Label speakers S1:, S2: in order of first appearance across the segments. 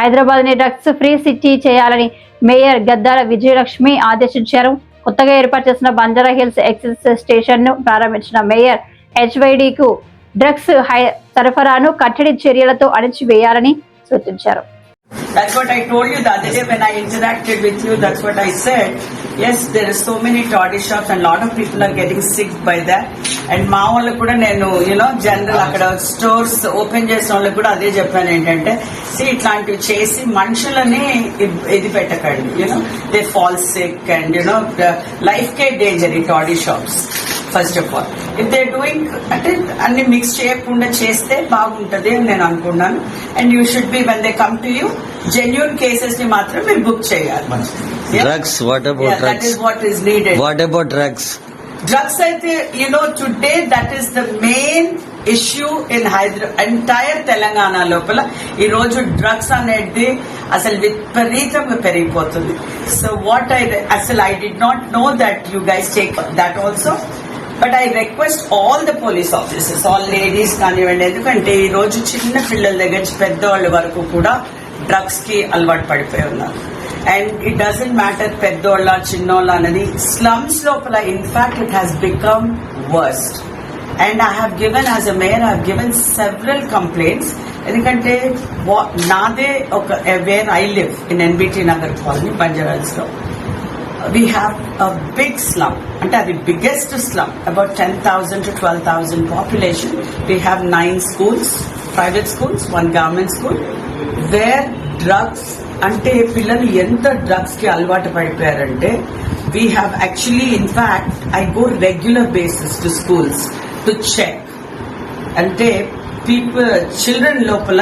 S1: హైదరాబాద్ ని drugs free city చేయాలని mayor Gadwal Vijayalakshmi ఆదేశించారు. కొత్తగా ఏర్పాటు చేసిన బంజారా హిల్స్ ఎక్సైజ్ స్టేషన్ ను ప్రారంభించిన మేయర్ హెచ్వైడీకు డ్రగ్స్ సరఫరాను కట్టడి చర్యలతో అణిచివేయాలని సూచించారు.
S2: That's what I told you the other day when I interacted with you. That's what I said. Yes, there are so many toddy shops and lot of people are getting sick by that. And మా వాళ్ళకు కూడా నేను general అక్కడ stores open చేసిన వాళ్ళకి కూడా అదే చెప్పాను ఏంటంటే ఇట్లాంటివి చేసి మనుషులని ఇది పెట్టకండి. They fall sick and life కే డేంజర్ ఈ toddy shops. First of all if they doing అంటే అన్ని మిక్స్ చేయకుండా చేస్తే బాగుంటది అని నేను అనుకున్నాను. And you should be when they come to you genuine cases ని మాత్రం మీరు బుక్ చేయాలి.
S3: Drugs, what about drugs?
S2: That is what is needed.
S3: What about drugs?
S2: Drugs అయితే today that is the main issue in entire Telangana లోపల ఈ రోజు drugs అనేది అసలు విపరీతంగా పెరిగిపోతుంది. So what I did not know that you guys take that also. But I request all the police officers, all ladies కానివ్వండి, ఎందుకంటే ఈ రోజు చిన్న పిల్లల దగ్గర నుంచి పెద్దవాళ్ళ వరకు కూడా డ్రగ్స్ కి అలవాటు పడిపోయి ఉన్నారు. అండ్ ఇట్ డజంట్ మ్యాటర్ పెద్దోళ్ళ చిన్నోళ్ళ అనేది స్లమ్స్ లోపల in fact it has become worst. And I have given as a mayor I have given several complaints. ఎందుకంటే నాదే ఒక where I live in NBT Nagar colony Banjaras లో we have a big slum, and the biggest slum, about 10,000 to 12,000 population. We have 9 schools, private schools, 1 government school, where drugs ante pillalu enta drugs ki alvaatu padipoyarante we have actually, in fact, I go regular basis to schools to check. Ante children లోపల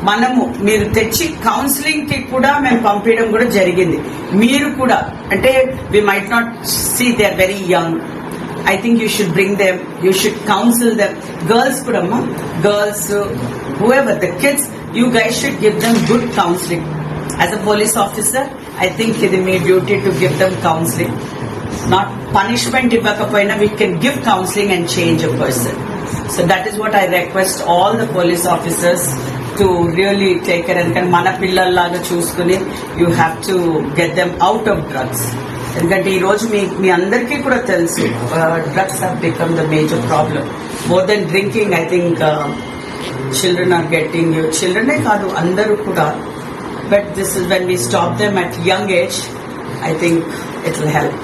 S2: మనము మీరు తెచ్చి counselling కి కూడా మేము పంపించడం కూడా జరిగింది. మీరు కూడా అంటే we might not see they are very young. I think you should bring them, you should counsel them. Girls కూడా అమ్మా, girls, whoever, the kids, you guys should give them good counseling. As a police officer, I think it is my duty to give them counseling. Not punishment ఇవ్వకపోయినా we can give counseling and change a person. So that is what I request all the police officers to really take care. And mana pillallaga choosukoni you have to get them out of drugs. ఎందుకంటే ఈ రోజు మీ అందరికీ కూడా తెలుసు drugs have become the major problem. More than drinking, I think children are getting, children కాదు అందరూ కూడా. But this is when we stop them at young age, I think it will help.